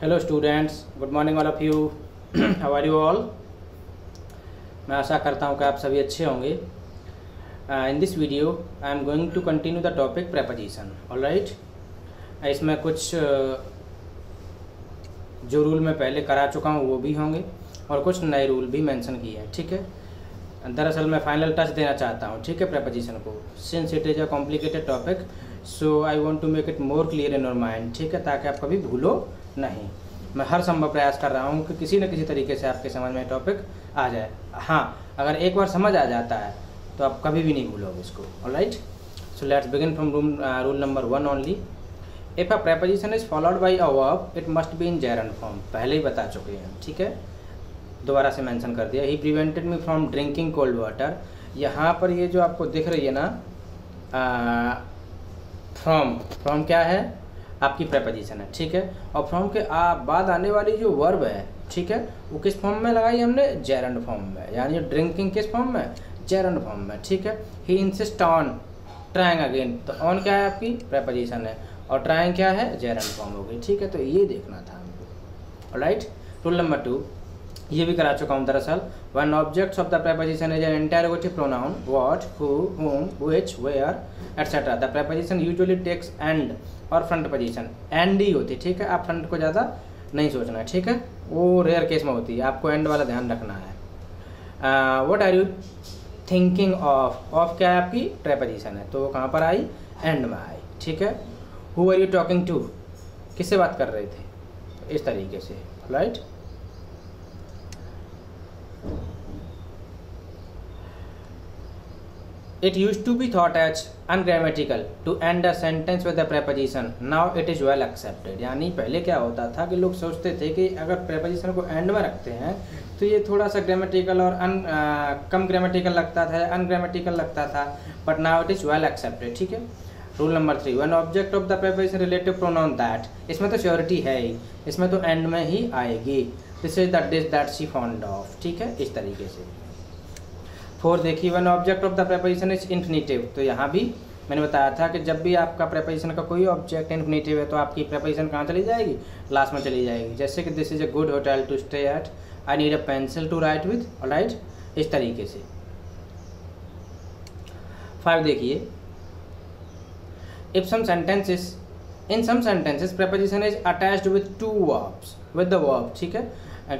Hello students, good morning all of you. How are you all. मैं आशा करता हूँ कि आप सभी अच्छे होंगे। In this video I am going to continue the topic preposition. Alright, इसमें कुछ जो रूल मैं पहले करा चुका हूँ वो भी होंगे और कुछ नए रूल भी मेंशन किए हैं। ठीक है, दरअसल मैं फाइनल टच देना चाहता हूँ, ठीक है, प्रेपोजिशन को, since it is a complicated topic, so I want to make it more clear in your mind. ठीक है, ताकि आप कभी भूलो नहीं। मैं हर संभव प्रयास कर रहा हूँ कि किसी न किसी तरीके से आपके समझ में टॉपिक आ जाए। हाँ, अगर एक बार समझ आ जाता है तो आप कभी भी नहीं भूलोगे इसको। Alright, so let's begin from rule number 1 only. If a preposition is followed by a verb it must be in gerund form. पहले ही बता चुके हैं, ठीक है, दोबारा से मेंशन कर दिया। He prevented me from drinking cold water. यहाँ पर ये जो आपको दिख रही है ना, फ्रॉम क्या है, आपकी प्रेपोजिशन है। ठीक है, और फ्रॉम के बाद आने वाली जो वर्ब है, ठीक है, वो किस फॉर्म में लगाई हमने, जेरंड फॉर्म में। यानी ड्रिंकिंग किस फॉर्म में, जेरंड फॉर्म में। ठीक है, ही इंसिस्ट ऑन ट्राइंग अगेन, तो ऑन क्या है, आपकी प्रेपोजिशन है, और ट्राइंग क्या है, जेरंड फॉर्म हो गई। ठीक है, तो ये देखना था हमको। ऑलराइट, रूल नंबर 2 ये भी करा चुका हूँ दरअसल। One objects of the preposition is an interrogative pronoun, what, who, whom, which, where, etc. The preposition usually takes end और फ्रंट पोजीशन। एंड ही होती है, ठीक है, आप फ्रंट को ज़्यादा नहीं सोचना है, ठीक है, वो रेयर केस में होती है, आपको एंड वाला ध्यान रखना है। What are you thinking of क्या है, आपकी प्रेपोजिशन है, तो वो कहाँ पर आई, एंड में आई। ठीक है, who are you talking to, किससे बात कर रहे थे, इस तरीके से। Right, It used to be thought as ungrammatical to end a sentence with a preposition. Now it is well accepted. यानी पहले क्या होता था कि लोग सोचते थे कि अगर preposition को end में रखते हैं तो ये थोड़ा सा grammatical और कम grammatical लगता था, ungrammatical लगता था, but now it is well accepted. ठीक है, rule number 3 one object of the preposition relative pronoun that, इसमें तो श्योरिटी है ही, इसमें तो end में ही आएगी। This is the dish that she fond of. ठीक है, इस तरीके से। 4 देखिए, one object of the preposition is infinitive, तो यहाँ भी मैंने बताया था कि जब भी आपका प्रेपोजिशन का कोई ऑब्जेक्ट इन्फिनिटिव है तो आपकी प्रेपोजिशन कहाँ चली जाएगी, लास्ट में चली जाएगी। जैसे कि this is a good hotel to stay at, I need a pencil to write with. Alright, इस तरीके से। 5 देखिए, if some sentences in some sentences preposition is attached with 2 verbs with the verb. ठीक है,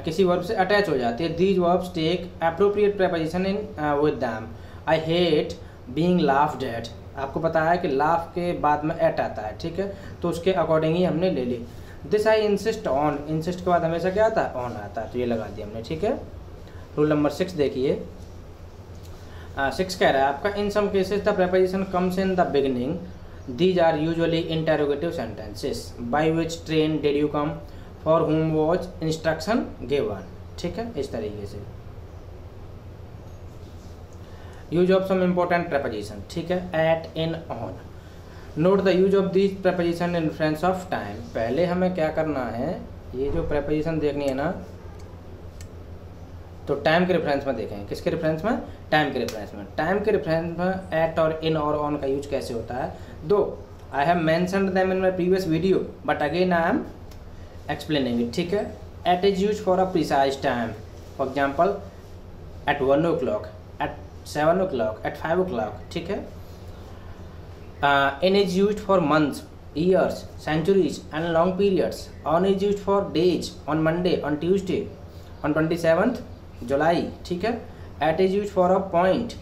किसी वर्ब से attach हो जाती है। These verbs take appropriate preposition in with them. I hate being laughed at, आपको पता है कि लाफ के बाद में एट आता है, ठीक है, तो उसके अकॉर्डिंग ही हमने ले ली। This I insist on, insist के बाद हमेशा क्या आता है, ऑन आता है, तो ये लगा दिया हमने। ठीक है, रूल नंबर 6 देखिए, 6 कह रहा है आपका, in some cases the preposition comes in the beginning, these are usually interrogative sentences, by which train did you come, for whom was instruction given। ठीक है, इस तरीके से। Use of some important preposition, ठीक है, at, in, on. Note the use of these preposition in reference of time. पहले हमें क्या करना है, ये जो प्रेपोजिशन देखनी है ना, तो टाइम के रेफरेंस में देखें। किसके रेफरेंस में, टाइम के रेफरेंस में। टाइम के रेफरेंस में एट और इन और ऑन का यूज कैसे होता है, दो I have mentioned them in my previous video but again I am explaining it। ठीक है, at is used for a precise time, for example at 1 o'clock, at 7 o'clock, at 5 o'clock। ठीक है, in is used for months, years, centuries and long periods। on is used for days, on Monday, on Tuesday, on 27th July। ठीक है, at is used for a point,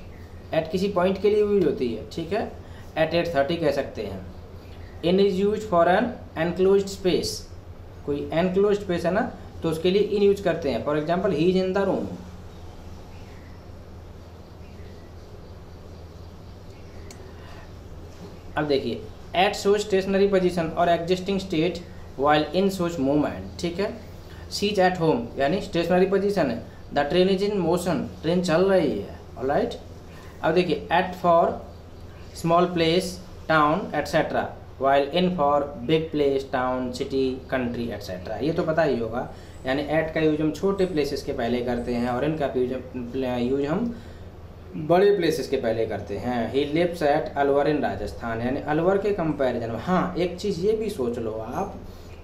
at किसी point के लिए use होती है। ठीक है, at 8:30 कह सकते हैं। in is used for an enclosed space, कोई एनक्लोज्ड स्पेस है ना, तो उसके लिए इन यूज करते हैं। For example he is in the room. अब देखिए, एट शोज स्टेशनरी पोजीशन और existing state, while in shows movement. ठीक है, सी इज एट होम यानी स्टेशनरी पोजीशन है। The train is in motion, train चल रही है। ऑलराइट, अब देखिए, at for small place, town etcetera, while in for big place, town, city, country etcetera. ये तो पता ही होगा, यानी एट का यूज हम छोटे प्लेसेस के पहले करते हैं और इनका यूज हम बड़े प्लेसेस के पहले करते हैं। ही लिव्स एट अलवर इन राजस्थान, यानी अलवर के कंपैरिजन में। हाँ, एक चीज़ ये भी सोच लो आप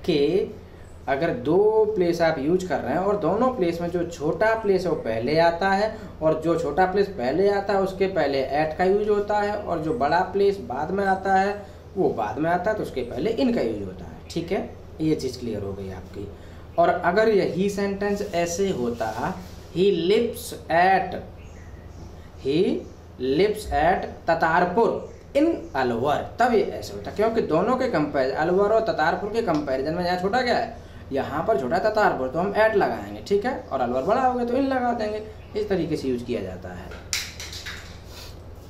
कि अगर दो प्लेस आप यूज कर रहे हैं और दोनों प्लेस में जो छोटा प्लेस है वो पहले आता है और जो छोटा प्लेस पहले आता है उसके पहले एट का यूज होता है और जो बड़ा प्लेस बाद में आता है वो बाद में आता है तो उसके पहले इन का यूज होता है। ठीक है, ये चीज़ क्लियर हो गई आपकी। और अगर यही सेंटेंस ऐसे होता ही लिव्स एट ततारपुर इन अलवर, तब ये ऐसे होता, क्योंकि दोनों के कंपेरिजन, अलवर और ततारपुर के कंपेरिजन में यहाँ छोटा क्या है, यहाँ पर छोटा ततारपुर, तो हम ऐट लगाएंगे। ठीक है, और अलवर बड़ा हो गया तो इन लगा देंगे। इस तरीके से यूज किया जाता है।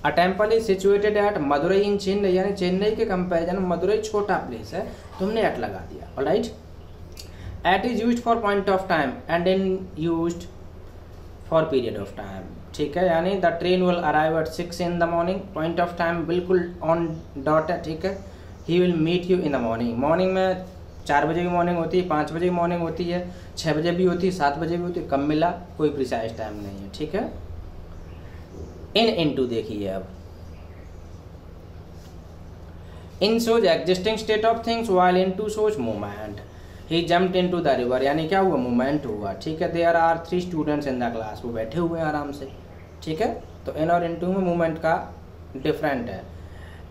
A temple is situated at Madurai in Chennai, यानी चेन्नई के कंपेरिजन में मदुरई छोटा प्लेस है तो हमने एट लगा दिया। Alright, at is used for point of time and in used for period of time. ठीक है, यानी the train will arrive at 6 in the morning, point of time बिल्कुल ऑन डॉट है। ठीक है, he will meet you in the morning, morning में 4 बजे की मॉर्निंग होती है, 5 बजे की मॉर्निंग होती है, 6 बजे भी होती है, 7 बजे भी होती है, कब मिला कोई प्रिसाइज टाइम नहीं है। ठीक है, इनटू देखिए अब, in shows existing state of things while into shows movement. He jumped into the river, यानी क्या हुआ, मूवमेंट हुआ। ठीक है, there are 3 students in the class, वो बैठे हुए हैं आराम से। ठीक है, तो इन और इनटू में मूवमेंट का डिफरेंट है।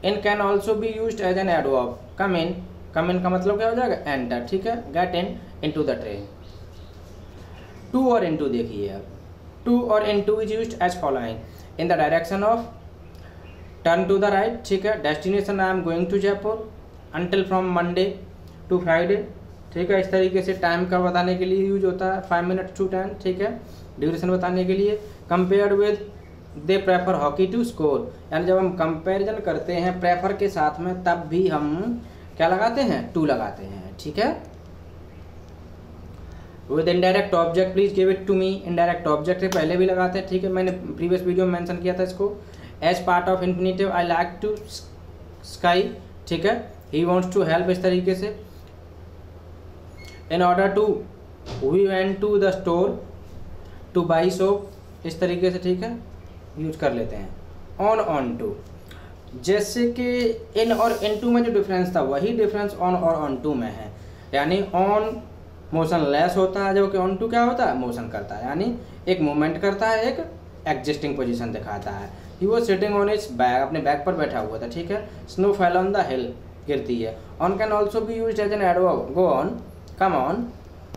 In can also be used as an adverb. Come in का मतलब क्या हो जाएगा, एंटर। ठीक है, get in into the train. To और इनटू देखिए अब, टू और into is used as following, in the direction of, turn to the right. ठीक है, destination I am going to Jaipur, until from Monday to Friday. ठीक है, इस तरीके से टाइम का बताने के लिए यूज होता है, 5 minutes to 10। ठीक है, ड्यूरेशन बताने के लिए। Compared with they prefer hockey to score, यानी जब हम कंपेरिजन करते हैं प्रेफर के साथ में तब भी हम क्या लगाते हैं, टू लगाते हैं। ठीक है, with indirect object please give it to me, indirect object से पहले भी लगाते हैं। ठीक है, मैंने प्रीवियस वीडियो में मेंशन किया था इसको। As part of infinitive, I like to sky. ठीक है, ही वांट्स टू हेल्प, इस तरीके से। In order to, we went to the store to buy soap, इस तरीके से। ठीक है, यूज कर लेते हैं। ऑन टू, जैसे कि इन और इन टू में जो डिफरेंस था वही डिफरेंस ऑन और ऑन टू में है। यानी ऑन मोशन लेस होता है, जबकि ऑन टू क्या होता है, मोशन करता है, यानी एक मूवमेंट करता है, एक एग्जिस्टिंग पोजीशन दिखाता है। He was sitting on its bag, अपने बैग पर बैठा हुआ था। ठीक है, snow fell on the hill, गिरती है। On can also be used as an adverb, go on, come on.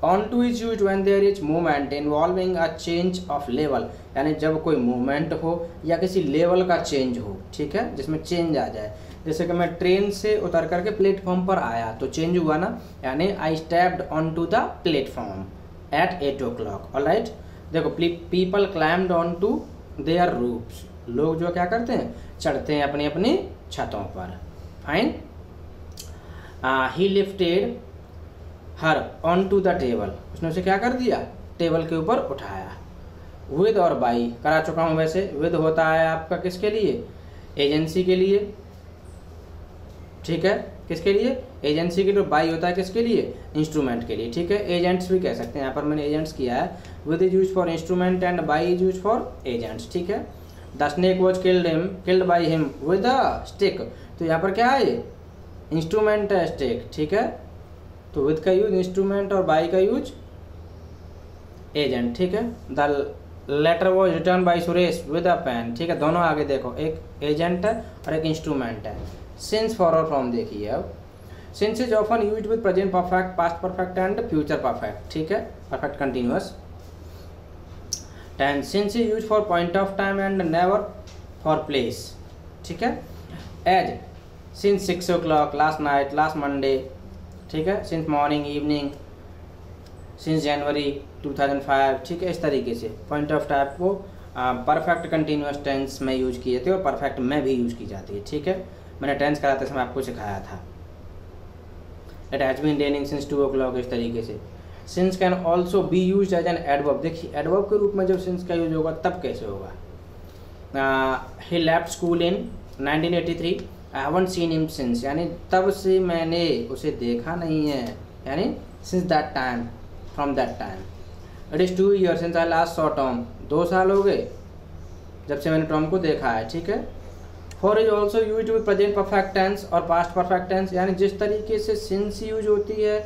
Onto is used when there is movement involving a change of level, यानी जब कोई मूवमेंट हो या किसी level का change हो। ठीक है, जिसमें चेंज आ जाए, जैसे कि मैं ट्रेन से उतर करके प्लेटफॉर्म पर आया तो चेंज हुआ ना, यानी I stepped on to the platform at 8 o'clock। Alright, देखो, people climbed on to their roofs, लोग जो क्या करते हैं, चढ़ते हैं अपनी अपनी छतों पर। Fine. He lifted her on to the table, उसने उसे क्या कर दिया, टेबल के ऊपर उठाया। विद और बाई करा चुका हूँ वैसे। विद होता है आपका किसके लिए, एजेंसी के लिए। ठीक है, किसके लिए, एजेंसी के लिए। बाई होता है किसके लिए, इंस्ट्रूमेंट के लिए। ठीक है, एजेंट्स भी कह सकते हैं, यहाँ पर मैंने एजेंट्स किया है। With is use for instrument and by is use for agents. ठीक है, the snake was killed by him with a stick, तो यहाँ पर क्या है, इंस्ट्रूमेंट है स्टिक। ठीक है, तो विद का यूज इंस्ट्रूमेंट और बाई का यूज एजेंट। ठीक है, the letter was return by Suresh with a pen. ठीक है, दोनों आगे देखो, एक एजेंट है और एक इंस्ट्रूमेंट है। सिंस फॉर और फ्रॉम देखिए अब, since is often used with present perfect, past perfect and future perfect. ठीक है, perfect continuous. Tense, since is use for point of time and never for place. ठीक है, as, since 6 o'clock, last night, last Monday. ठीक है, since morning, evening, since January 2005। ठीक है, इस तरीके से पॉइंट ऑफ टाइप को परफेक्ट कंटिन्यूअस टेंस में यूज किए थे और परफेक्ट में भी यूज की जाती है। ठीक है, मैंने टेंस कराते समय आपको सिखाया था। It has been raining since 2 o'clock, इस तरीके से। Since can also be use as an adverb. देखिए, एडवर्ब के रूप में जब सिंस का यूज होगा तब कैसे होगा। He left school in 1983, I haven't seen him since, यानी तब से मैंने उसे देखा नहीं है, यानी since that time, from that time. It is 2 years since I last saw Tom, 2 साल हो गए जब से मैंने टॉम को देखा है। ठीक है, for is also use with present perfect tense और पास्ट परफेक्ट टेंस, यानी जिस तरीके से सिंस यूज होती है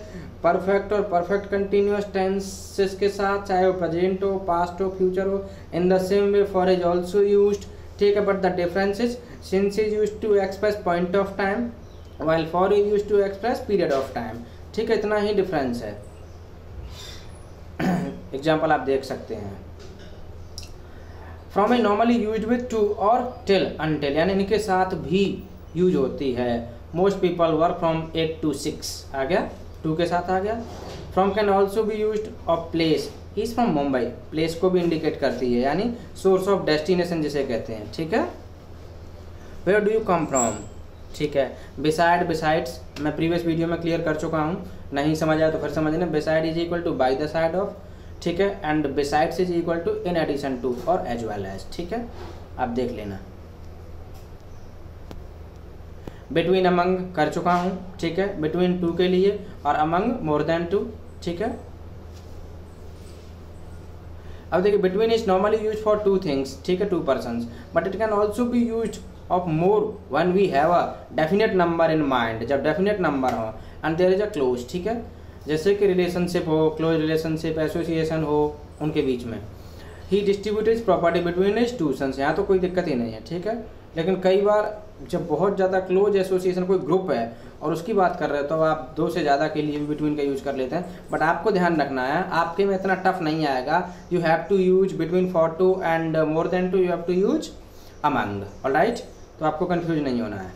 परफेक्ट और परफेक्ट कंटिन्यूअस टेंसेस के साथ, चाहे वो प्रेजेंट हो, पास्ट हो, फ्यूचर हो, in the same way for is also used, ठीक है। But the difference is since is used to express point of time while for is used to express period of time, ठीक है, इतना ही difference है। Example आप देख सकते हैं। From A normally use with to और टिल अनटिल, यानी इनके साथ भी यूज होती है। Most people work from 8 to 6 आ गया, टू के साथ आ गया। From can also be use of place, he is from Mumbai, place को भी इंडिकेट करती है, यानी सोर्स ऑफ डेस्टिनेशन जिसे कहते हैं, ठीक है। Where do you come from, ठीक है। बिसाइड, बिसाइड्स मैं प्रीवियस वीडियो में क्लियर कर चुका हूँ, नहीं समझ आया तो फिर समझना। Beside is equal to by the side of, ठीक है, and besides is equal to in addition to or as well as, ठीक है, आप देख लेना। बिटवीन अमंग कर चुका हूँ, ठीक है, बिटवीन टू के लिए, और अमंग मोर देन टू, ठीक है। अब देखिए between is normally use for two things, ठीक है, two persons, but it can also be use of more when we have a definite number in mind, जब डेफिनेट नंबर हो, and there is a close, ठीक है, जैसे कि relationship हो, close relationship, association हो उनके बीच में। He distributed property between is two sons, यहाँ तो कोई दिक्कत ही नहीं है, ठीक है। लेकिन कई बार जब बहुत ज़्यादा क्लोज एसोसिएशन कोई ग्रुप है और उसकी बात कर रहे हो तो आप दो से ज़्यादा के लिए भी बिटवीन का यूज कर लेते हैं, बट आपको ध्यान रखना है आपके में इतना टफ नहीं आएगा। You have to use between for two and more than two, you have to use among, alright, तो आपको कंफ्यूज नहीं होना है।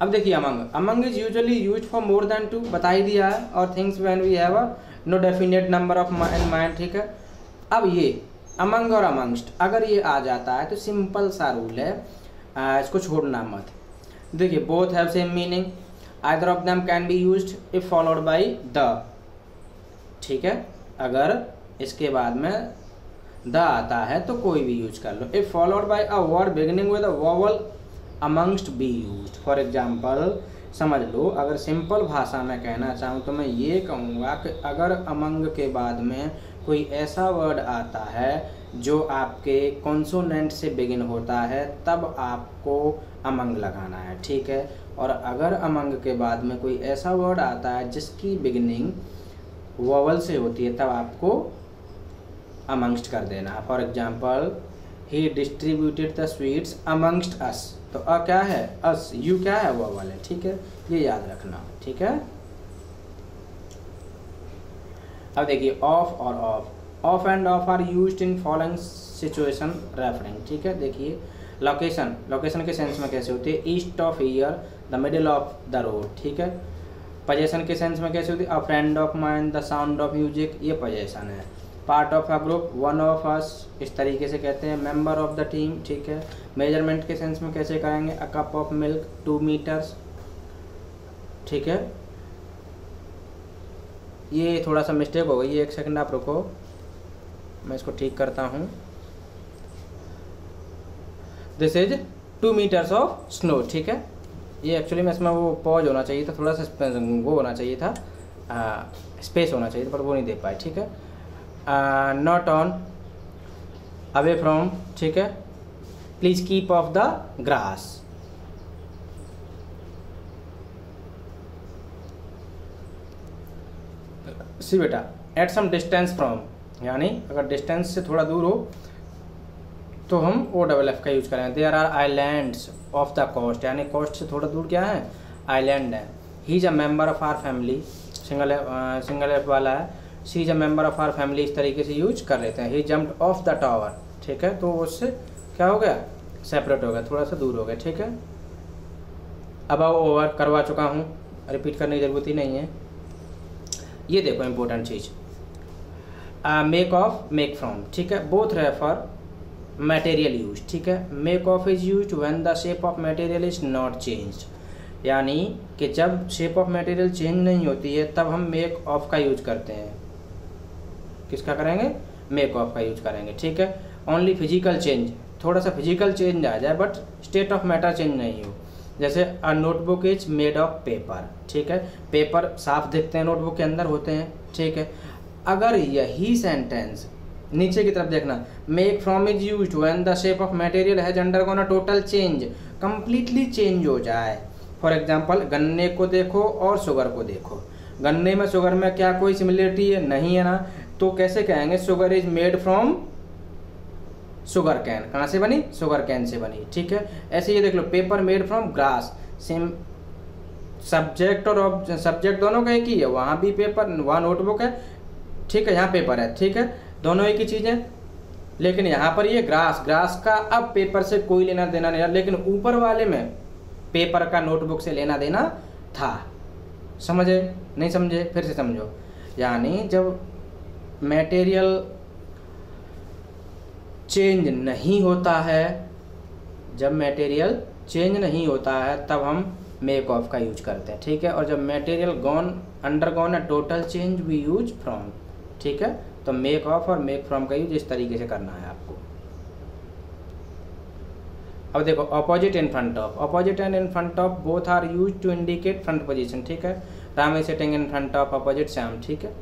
अब देखिए among is usually used for more than two, बता ही दिया है, or things when we have a no definite number of in mind, ठीक है। अब ये अमंग और अमंगस्ट अगर ये आ जाता है तो सिंपल सा रूल है, इसको छोड़ना मत। देखिए both have same meaning, either of them can be used if followed by the, ठीक है, अगर इसके बाद में द आता है तो कोई भी यूज कर लो। If followed by a word beginning with a vowel amongst be used. For example समझ लो, अगर सिंपल भाषा में कहना चाहूँ तो मैं ये कहूँगा कि अगर अमंग के बाद में कोई ऐसा वर्ड आता है जो आपके कॉन्सोनेंट से बिगिन होता है तब आपको अमंग लगाना है, ठीक है। और अगर अमंग के बाद में कोई ऐसा वर्ड आता है जिसकी बिगिनिंग वोवल से होती है तब आपको अमंगस्ट कर देना है। For example he distributed the sweets amongst अस, तो अ क्या है, अस, यू क्या है, वोवल है, ठीक है, ये याद रखना, ठीक है। अब देखिए ऑफ और off and of are used in following situation referring, ठीक है। देखिए लोकेशन, लोकेशन के सेंस में कैसे होती है, east of year, the middle of the road, ठीक है। पोजेशन के सेंस में कैसे होती है, अ friend of mind, the sound of music, ये पोजेशन है। Part of a group, one of us, इस तरीके से कहते हैं। मेंबर ऑफ द टीम, ठीक है। मेजरमेंट के सेंस में कैसे करेंगे, a cup of milk 2 metres, ठीक है। ये थोड़ा सा मिस्टेक हो गई, एक सेकंड आप रुको, मैं इसको ठीक करता हूँ। This is 2 metres of snow, ठीक है। ये एक्चुअली में इसमें वो पॉज होना चाहिए था, थोड़ा सा वो होना चाहिए था, स्पेस होना चाहिए था, पर वो नहीं दे पाए, ठीक है। नॉट ऑन, अवे फ्रॉम, ठीक है। Please keep off the grass, see बेटा, एट सम डिस्टेंस फ्रॉम, यानी अगर डिस्टेंस से थोड़ा दूर हो तो हम ओ डबल एफ का यूज करेंगे। There are islands off the coast, यानी कोस्ट से थोड़ा दूर क्या है, आइलैंड है। He is a member of our family, single F वाला है। She is a member of our family, इस तरीके से यूज कर लेते हैं। He jumped off the tower, ठीक है, तो उससे क्या हो गया, सेपरेट हो गया, थोड़ा सा दूर हो गया, ठीक है। अब ओवर करवा चुका हूँ, रिपीट करने की जरूरत ही नहीं है। ये देखो important cheese, make of, make from, ठीक है, बोथ रेफर मटेरियल यूज, ठीक है। Make of is use when the shape of material is not changed, यानी कि जब शेप ऑफ मटेरियल चेंज नहीं होती है तब हम मेक ऑफ का यूज करते हैं। किसका करेंगे, मेक ऑफ का यूज करेंगे, ठीक है। ओनली फिजिकल चेंज, थोड़ा सा फिजिकल चेंज आ जाए but state of matter change नहीं हो, जैसे a notebook is made of paper, ठीक है। पेपर साफ दिखते हैं, नोटबुक के अंदर होते हैं, ठीक है। अगर यही सेंटेंस नीचे की तरफ देखना, make from is used when the shape of material has undergone a total change, completely change हो जाए। फॉर एग्जांपल गन्ने को देखो और शुगर को देखो, गन्ने में शुगर में क्या कोई सिमिलरिटी है? नहीं है ना। तो कैसे कहेंगे sugar is made from sugar cane, कहाँ से बनी? शुगर कैन से बनी, ठीक है। ऐसे ये देख लो paper made from grass, same subject और सब्जेक्ट दोनों का एक ही है, वहाँ भी पेपर, वहाँ नोटबुक है, ठीक है, यहाँ पेपर है, ठीक है, दोनों एक ही चीज़ है। लेकिन यहाँ पर ये ग्रास, ग्रास का अब पेपर से कोई लेना देना नहीं, लेकिन ऊपर वाले में पेपर का नोटबुक से लेना देना था। समझे? नहीं समझे? फिर से समझो। यानी जब मटेरियल चेंज नहीं होता है, जब मटेरियल चेंज नहीं होता है तब हम मेक ऑफ का यूज करते हैं, ठीक है। और जब मटेरियल अंडरगॉन है total change we use from, ठीक है। तो मेक ऑफ और मेक फ्रॉम का यूज इस तरीके से करना है आपको। अब देखो opposite in front of, opposite and in front of both are use to indicate front position, ठीक है। Ram is sitting in front of opposite Shyam, ठीक है।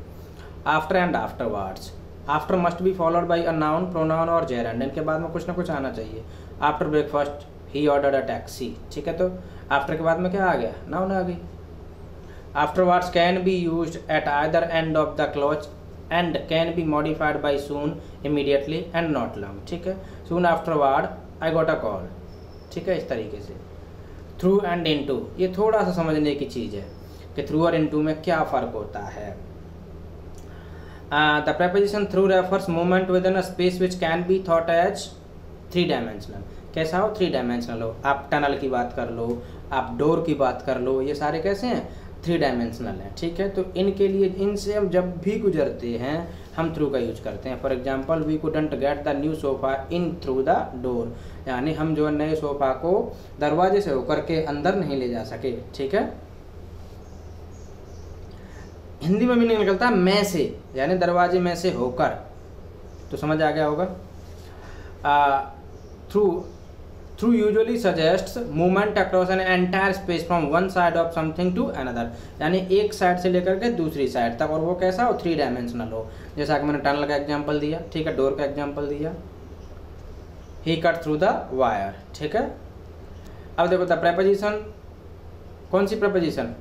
After and afterwards, after must be followed by a noun, pronoun और gerund, इनके बाद में कुछ ना कुछ आना चाहिए। After breakfast he ordered a taxi, ठीक है। तो आफ्टर के बाद में क्या आ गया? नाउन आ गई। Afterwards can be used at either end of the clause and can be modified by soon, immediately and not long, ठीक है। Soon afterward I got a call, ठीक है, इस तरीके से। थ्रू एंड इनटू, ये थोड़ा सा समझने की चीज़ है कि थ्रू और इनटू में क्या फ़र्क होता है। The preposition through refers movement within a space which can be thought as 3 dimensional। कैसा हो? 3 dimensional हो। आप टनल की बात कर लो, आप डोर की बात कर लो, ये सारे कैसे हैं? 3 dimensional हैं, ठीक है। तो इनके लिए, इनसे हम जब भी गुजरते हैं हम थ्रू का यूज करते हैं। For example we couldn't get the new sofa in through the door, यानी हम जो नए सोफा को दरवाजे से होकर के अंदर नहीं ले जा सके, ठीक है। हिंदी में भी नहीं निकलता मैं से, यानी दरवाजे में से होकर, तो समझ आ गया होगा। Through usually suggests movement across an entire space from one side of something to another, यानी एक साइड से लेकर के दूसरी साइड तक, और वो कैसा हो? 3 डायमेंशनल हो। जैसा कि मैंने टनल का एग्जांपल दिया, ठीक है, डोर का एग्जांपल दिया। ही कट थ्रू द वायर, ठीक है। अब देखो द प्रेपोजिशन, कौन सी प्रेपोजिशन?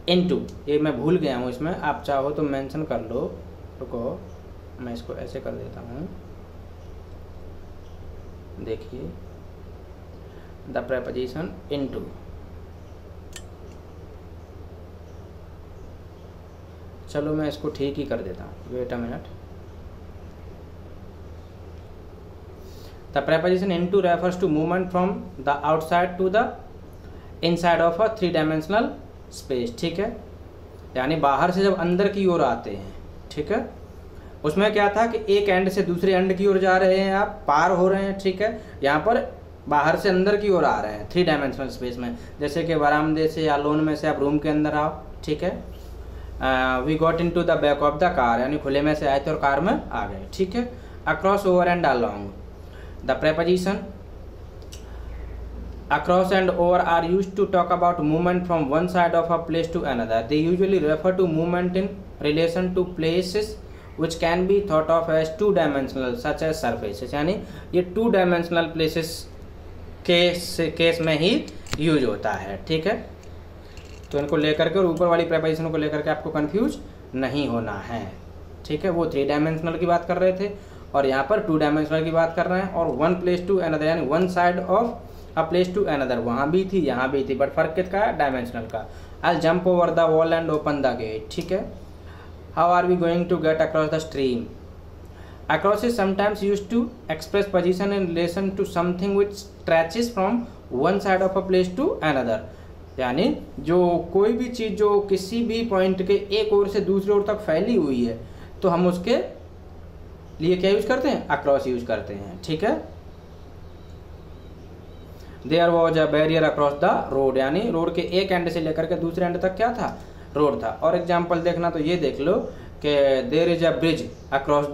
इनटू, ये मैं भूल गया हूँ, इसमें आप चाहो तो मेंशन कर लो। रुको मैं इसको ऐसे कर देता हूँ, देखिए द प्रेपोजिशन इनटू, चलो मैं इसको ठीक ही कर देता हूँ, wait a minute. The preposition into refers to movement from the outside to the inside of a 3 dimensional space, ठीक है। यानी बाहर से जब अंदर की ओर आते हैं, ठीक है, उसमें क्या था कि एक एंड से दूसरे एंड की ओर जा रहे हैं, आप पार हो रहे हैं, ठीक है। यहाँ पर बाहर से अंदर की ओर आ रहे हैं 3 डायमेंशनल स्पेस में, जैसे कि बरामदे से या लोन में से आप रूम के अंदर आओ, ठीक है। We got into the back of the car, यानी खुले में से आए थे और कार में आ गए, ठीक है। Across, over and along, the preposition across and over are used to talk about movement from one side of a place to another. They usually refer to movement in relation to places which can be thought of as 2 dimensional such as surfaces, यानी ये 2 dimensional places case में ही use होता है, ठीक है। तो इनको लेकर के और ऊपर वाली प्रेपोजिशन को लेकर के आपको कंफ्यूज नहीं होना है, ठीक है। वो 3 डायमेंशनल की बात कर रहे थे और यहाँ पर 2 डायमेंशनल की बात कर रहे हैं। और वन प्लेस टू अनदर, यानी one side of a place to another, वहाँ भी थी यहाँ भी थी, बट फर्क किसका है? डायमेंशनल का। I jump over the wall and open the gate, ठीक है। How are we going to get across the stream? Across is sometimes used to express position in relation to something which stretches from one side of a place to another, यानी जो कोई भी चीज़ जो किसी भी point के एक ओर से दूसरी ओर तक फैली हुई है, तो हम उसके लिए क्या यूज करते हैं? अक्रॉस यूज करते हैं, ठीक है। There was a barrier across the road, यानी रोड के एक एंड से लेकर के दूसरे एंड तक क्या था? रोड था। और एग्जाम्पल देखना तो ये देख लो कि there is a bridge across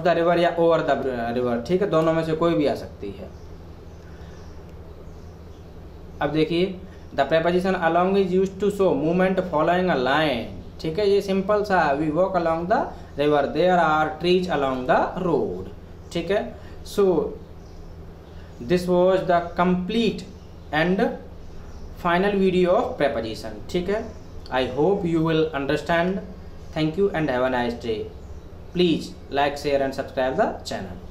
the river या ओवर द रिवर, ठीक है, दोनों में से कोई भी आ सकती है। अब देखिए the preposition along is used to show movement following a line, ठीक है, ये सिंपल सा, we walk along the river, there are trees along the road, ठीक है। So this was the complete and final video of preposition, ठीक है। I hope you will understand. Thank you and have a nice day. Please like share and subscribe the channel.